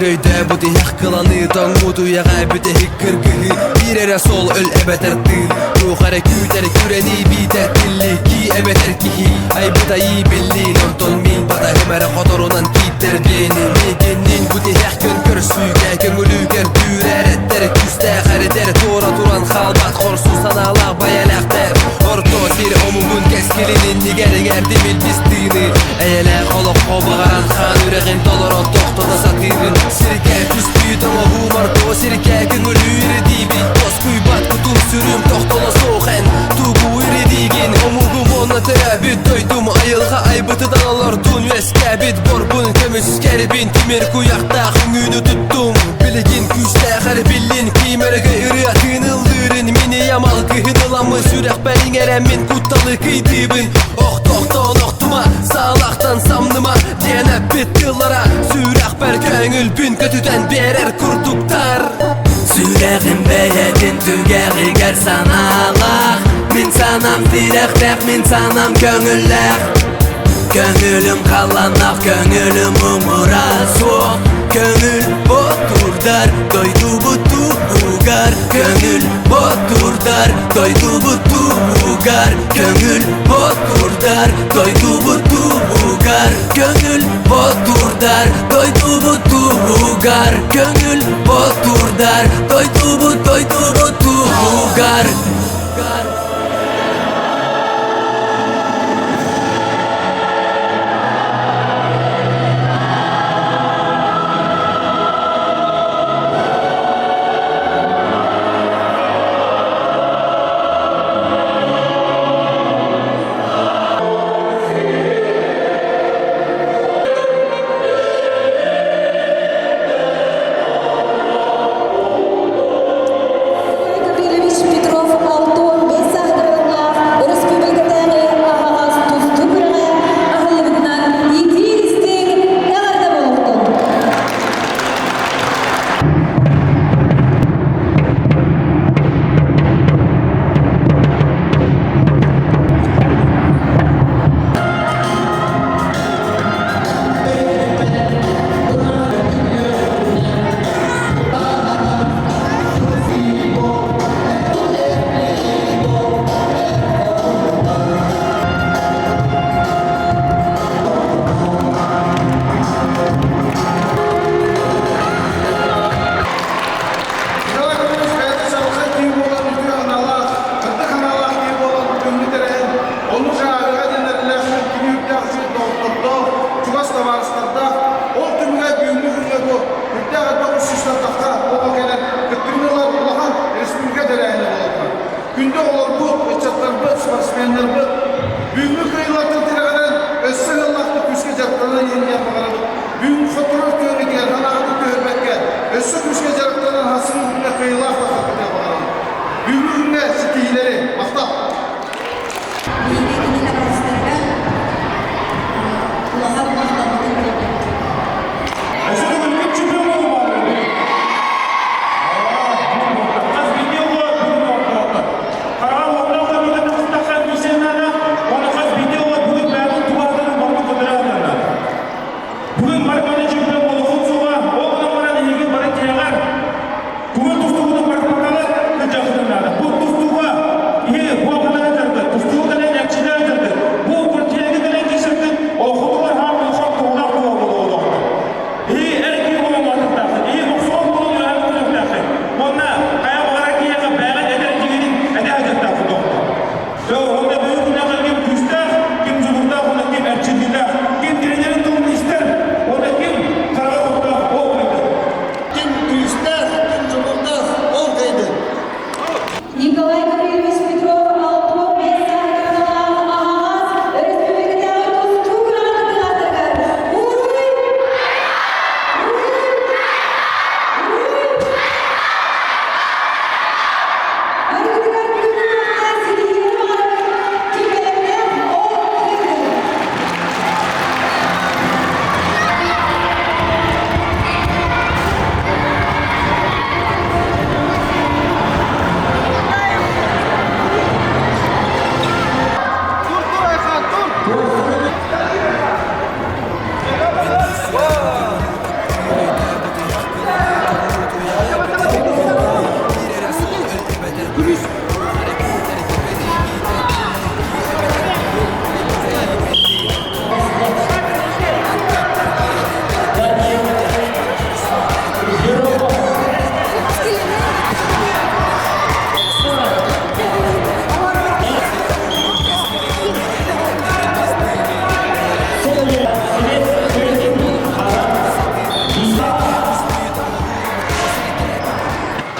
Biröyde bu dihak kılanı Tangudu yağa büte hikkırgıhı Bir ere sol öl ebet erttin Ruhare küter küreni biter dilli Ki ebet erkihi Ay bu da iyi billi Nontol min bada hemere kotorunan Kitter beni Megenin bu dihak kön körsüge Köngülü gerdürer ettere Küste xerider Tora turan halbat Korsu sanalak bayalakter Orto sir omumun keskilinin Niger gerdim ilbistini Eyele olok obağaran Xan üregin dolaron Tohtada satirin Sirke küstüyü dama humardo Sirke köngülü iridibi Dost kuybat kutum sürüm Tohtala soğen Tuğbu iridigin Omugum ona terabit Doydum ayılga aybıtıdan alordun Veskabit borbun kömüsüz keribin Timir kuyakta hüngünü tuttum Biligin küçte garbillin Kimerge iriatın ıldırın Mini yamal kıhıdılamı Sürek benin eremin kuttalı kıydibin Oh tohtan ohtuma Sağlaktan samnıma Diyenep bittilara Sürek ber köngül bün kötüden Berer kurduktar Süreğim beyedin tügeği ger sanalak Min sanam direktek min sanam köngüller Köngülüm kallanak köngülüm umura soğuk Köngül boturdar doydu butu ugar Köngül boturdar doydu butu ugar Köngül boturdar doydu butu ugar Köngül boturdar doydu butu ugar Köngül boturdar doydu butu ugar Гаврилович Петров Алтон без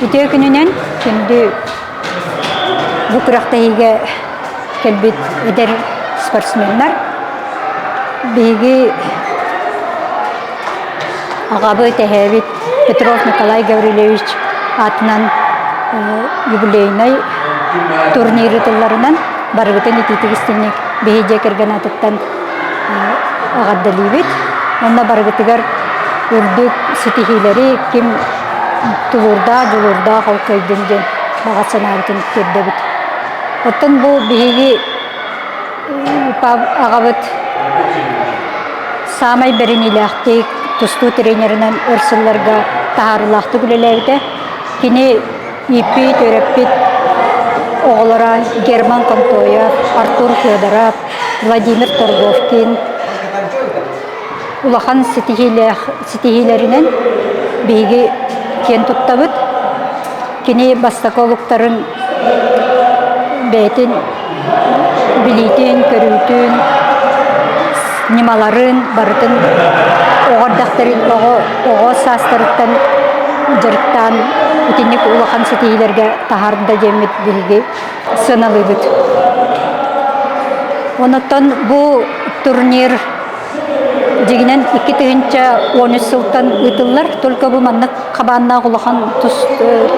Үтө күнүнен күндү бу кырактайга келбит эдер спортсменнар биги агабы тэхэбит Петров Николай Гаврилович атынан юбилейный турниры тылларынан баргытын ититигистинник биһиже кирген атыттан агаддалибит. Онна баргытыгар үрдүк ситихилери ким тулурда, жулурда холкойден багасанабытын кердебит. Оттон бу биһиги агабыт самай беринилахтик тусту тренеринен өрсүллерге таарылахты күлелерде. Кини ипи төрөппит оғлара Герман Контоев, Артур Федоров, Владимир Торговкин улахан ситихилеринен биги кен туттабыт. Кини бастаколуктарын бейтин билитин, көрүтүн, нималарын барытын оғардақтарын оғы састырыттан жырыттан үтіннік улахан сетейлерге тахарында жемет білге сыналыбыт. Онаттан бұл турнир дегенен 2-13 сылтан ұтылар. Только бұл маннық қабанна улахан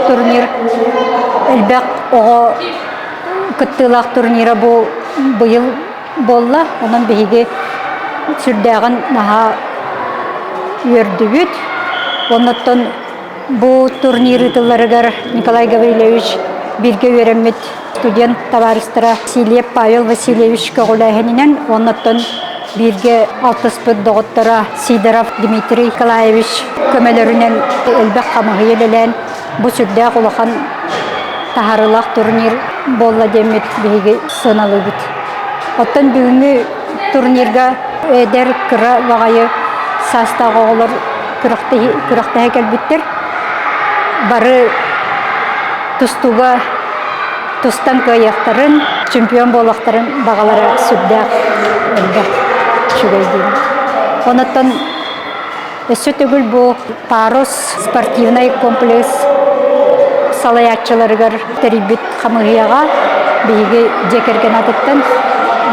турнир әлбәқ оғы күттілақ турнира бұл бұйыл болла. Оның бейге сүрдәғын наға өрдібіт. Онаттан бұл турнир ұтыларығар Николай Гаврилович бірге өремет студент товарыстыра Павел Васильевич Кағулайханинен, онаттан бірге 60 доғыттыра Сидоров Дмитрий Николаевич көмелерінен әлбәқ қамығы елелен бұл сүрдәқ ұлақан тахарылақ турнир болла демет бейге сыналы бұд. Оттан бүгінгі турнирға әдер кыра вағайы састағы олар күрақтағы кәлбіттер. Бары тұстуға тұстан көйектарын, чемпион болақтарын бағалары сүрдәқ әлбәқ шүгейдейін. Онаттан өсі түгіл бұл парус спортивный комплекс салаятчыларығар тәрібіт қамығияға бейге жекерген адыттан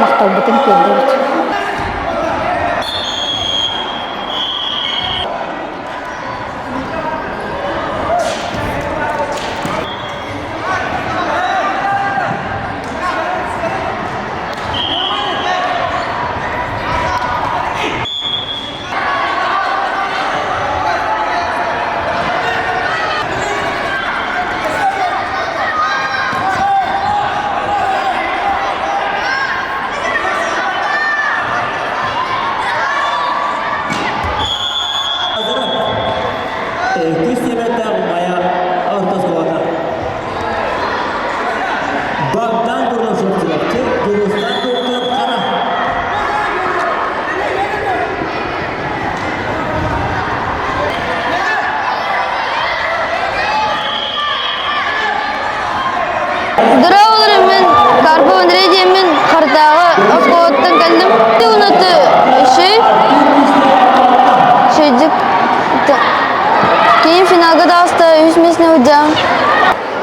мақтал бұтын келдейді.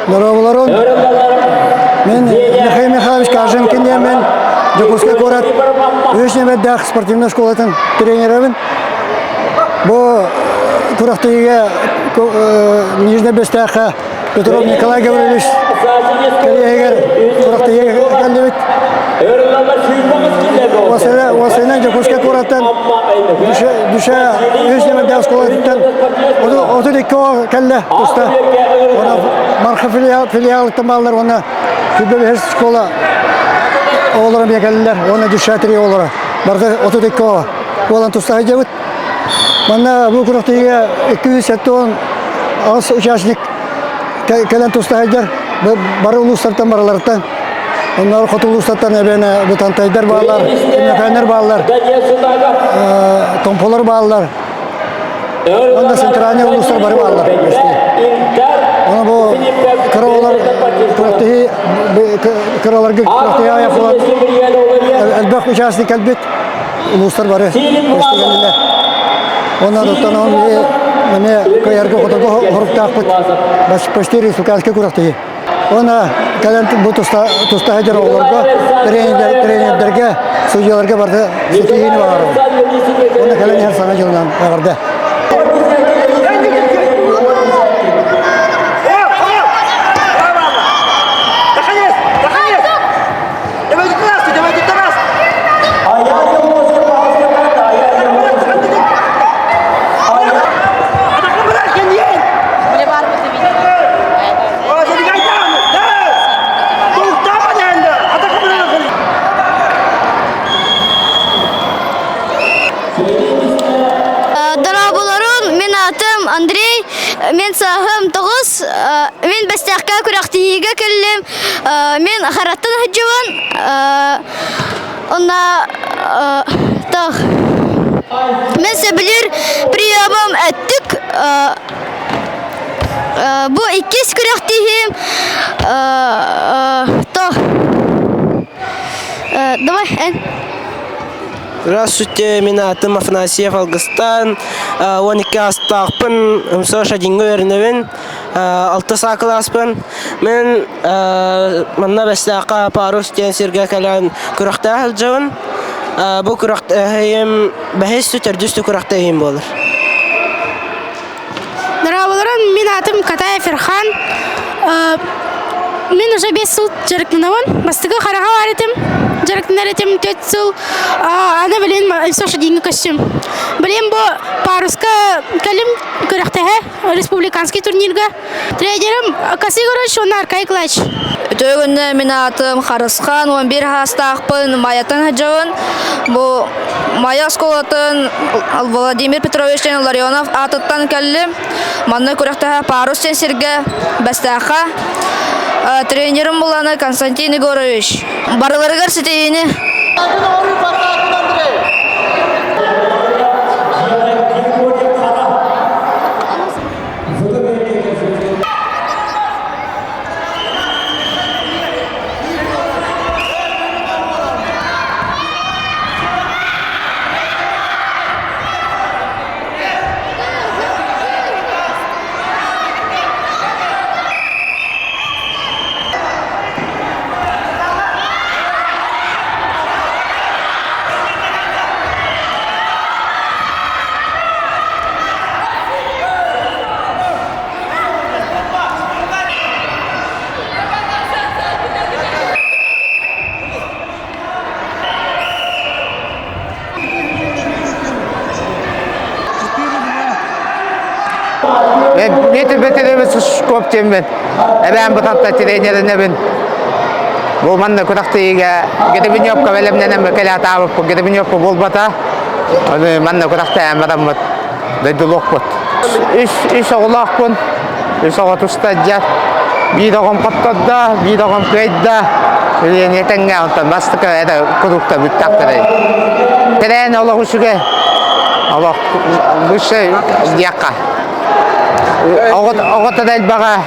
Здорово, мен Михаил Михайлович Каженкин, мен Жокурский город Вишневеддах спортивной школатын тренерімін. Бұл турақтыға Нижний Бестаха Петров Николай Гаврилович коллегер турақтыға кәлдебет. Осыйнан Жокурский городтан Дүшә Вишневеддах школатын 32 кәлді тұста. Марха филиалықтан балалар, оны Күббебес школа оғылырым екәлілер, оны дүшәтірі оғылыры. Барды 32 оға. Олан тұстағы жауыт. Манна бұл күріқтіге 270 ағыз участник кәлін тұстағы жар. Бары ұлыстардан баралардан. Onlar kutuluşlardan ebene bütantaylar bağlar, mekanlar bağlar, tompolar bağlar. Onda sentrane uluslar bari bağlar. Ona bu kıralar kıralar ayak olan elbette uçasını kalbet uluslar bari. Onlar da tanım мне каярга хотого хоруктак пут. Бас почти республиканский курахты. Она калент бутуста хадер олорга тренердерге судьяларга барды сутигини багару. Она кален her sana жылдан багарды. Андрей, мен сағым тоғыз, мен бастаққа күрақтиге келем, мен қараттан хыджуан, онна тақ. Мен сөбілер приемым әттік, бұ иккес күрақтиғым, тақ. Давай, ән. Здравствуйте, меня Атым Афанасьев, Алгыстан. 12 астақпын, соша деңгі өрінуін, 6 класспын. Мен манна бастаққа парус ден серге кәлін күрақта алжауын. Бұл күрақта әйім бәхесті түрдісті күрақта әйім болыр. Здравствуйте, меня Атым Катаев Ирхан. Мен уже 5 сыл жарықтынауын, бастығы қараға баретім. Жарықтынар етем 4 сыл, ана білен соша дейінгі костюм. Білен бұл парусқа кәлім күрақтағы республиканский турнирға. Тренерім Касигорович, оны Аркай Клач. Өтөгінді мен атым Харысхан, 11 хастақпын, маятын хыджауын. Бұл мая сколатын Владимир Петрович Ларионов атыттан кәлім. Манны күрақтағы парус тенсерге бастаққа. Тренерім боланы Константин Егорович. Барыларығар сетейіне. Метр бетелемес көп теммен. Әбән бұтатта тренеріне бен. Бұл манны күрақтыйға Гребеневка бәлемненен бәкелі атабып, Гребеневка бол бата. Оны манны күрақты әмірім бұд. Дайдылық бұд. Үш оғылақ бұн. Үш оғы тұста жат. Bir oğum patladı, bir oğum kaydı. Neten geldi, bastık öyle kurukta büttakları. Tren Allah uçuğu, Allah bu şey yakka. Ağıta değil bağa,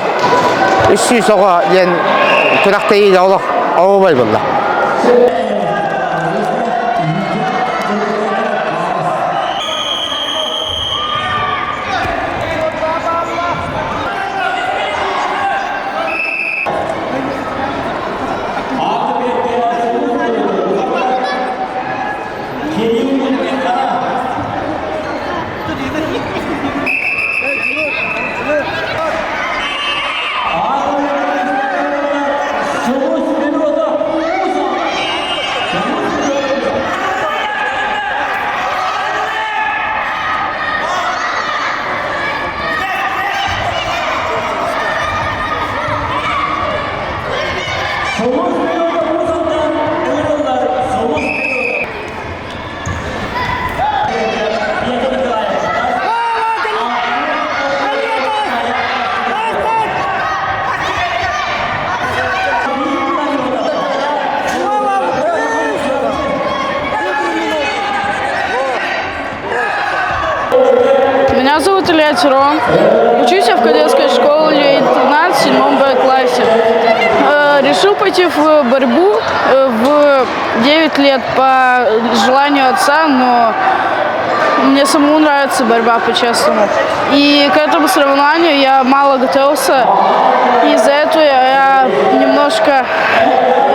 300 oğa yani kurakta iyi Allah ağı var bunlar. Меня зовут Илья Тирон. Учусь я в кадетской школе 13 в 7 Б классе. решил пойти в борьбу в 9 лет по желанию отца, но мне самому нравится борьба по-честному. И к этому соревнованию я мало готовился, и из-за этого я немножко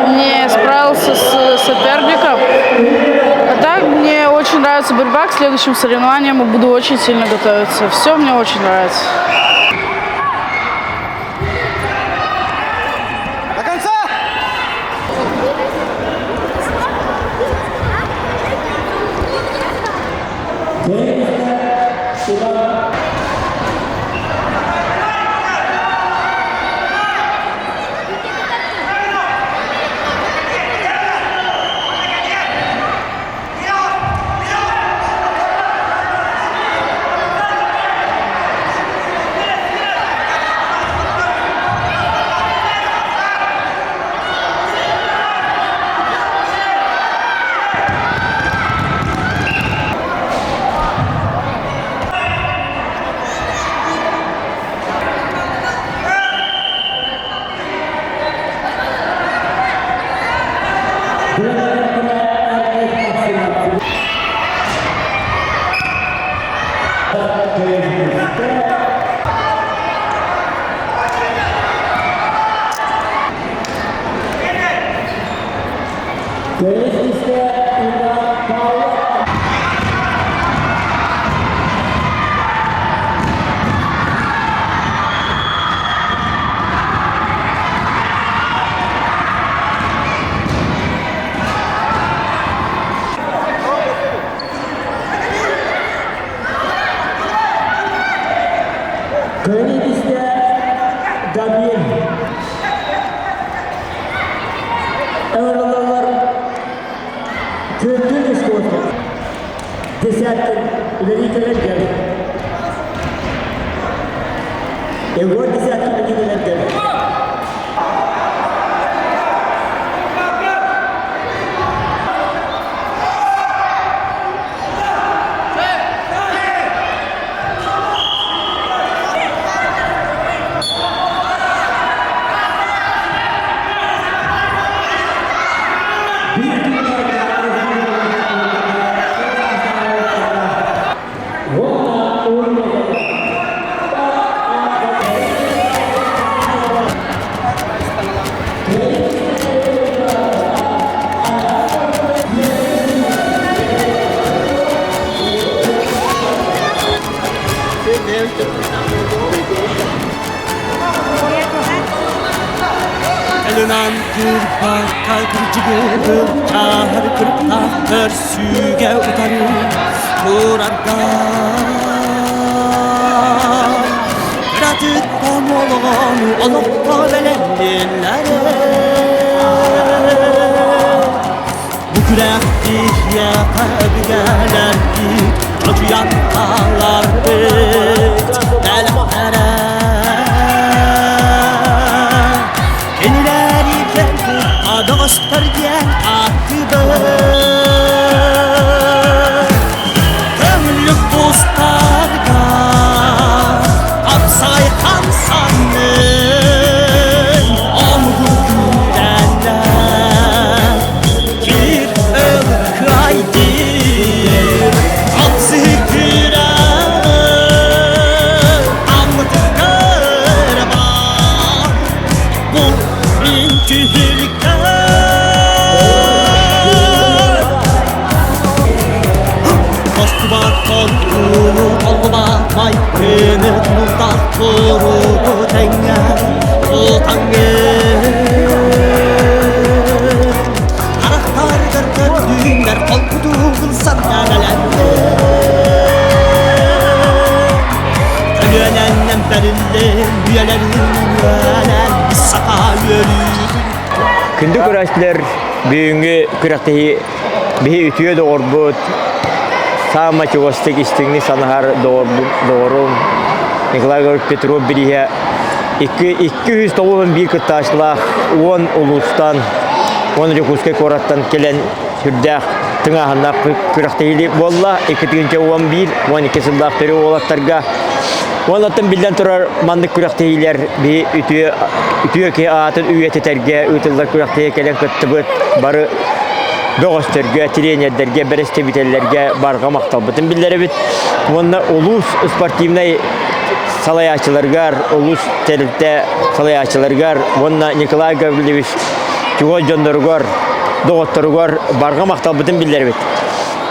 не справился с соперником. А так мне очень нравится борьба, к следующим соревнованиям и буду очень сильно готовиться. Все мне очень нравится. Elinden kırpar kalkırcıgıdır Çağır kırpar süge utarır Kurarda Kıratık pamolonu olup da belendinlere Bu kürekti yakabigeler ki Çocuyan ağlar bit Delhere Dostlar gel akıbı Ömürlük dostlarga Apsay kamsanın Omgu gürenler Gir ılkaydır Apsı hüküren Anlatık kırma Bu intihirken Kını nurda kurudu tenge Tutangı Arahtardır gördüğünler Kol kuduğun sargalendi Ölüyelenlen berilli Üyelerin saka yürüdü Kündü kuraşlar büyüğü kıraktayı bir ütüye doğru Sama çuvastık istingni sanahar doğru Nikolay Petrov biriye 291 kıtaşla 10 ulustan 10 Yakutsk korattan gelen hürdek tыңahına kıraktayı bolla 211 12 sındaktırı olatlarga Onatın bilden turar mandık kıraktayılar bir ütüye ütüye ki atın üyeteterge, ütüller kuraktıya gelen kıttıbıt, barı Doğustörge, trenerlerge, berestebitellerge barga maktalbıtın billeri bit. Onunla ulus sportivnay salayaçılargar, ulus terlikte salayaçılargar, onunla Nikolay Gavrilevich, Çuval Jondorgar, Doğuttorgar barga maktalbıtın billeri bit.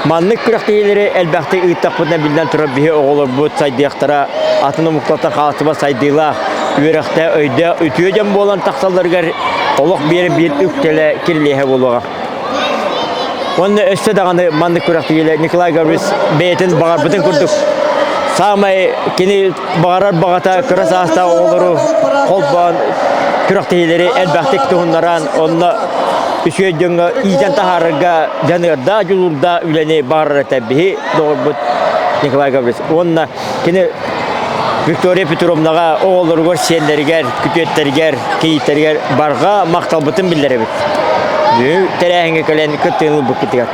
Manlık kuraktiyeleri elbette ıttaqbıtına bilden turab bihi oğulur bu saydiyaqtara atını muqtata qalıtıba saydıyla üyerekte öyde ütüyecem bolan taqsallargar oluq beri bir üktele kirlihe boluğa. Onun öste dağını manlık kuraktiyeleri Nikolay Gavrilevich beyetin bağarbıtın kurduk. Sağmay kini bağarar bağata kıras hasta oğuluru kolban kuraktiyeleri elbette tuhunlaran onunla Üsüyedinga ijan taharga janırda julurda üleni bağırarak tabihi doğru Nikolay Gavrilevich. Onunla kini Viktoriya Petrovnaga oğulları senlerger, kütüyetlerger, keyitlerger barga maktalbıtın billeri bit. Terehenge kalen kıttığını bu kitigat.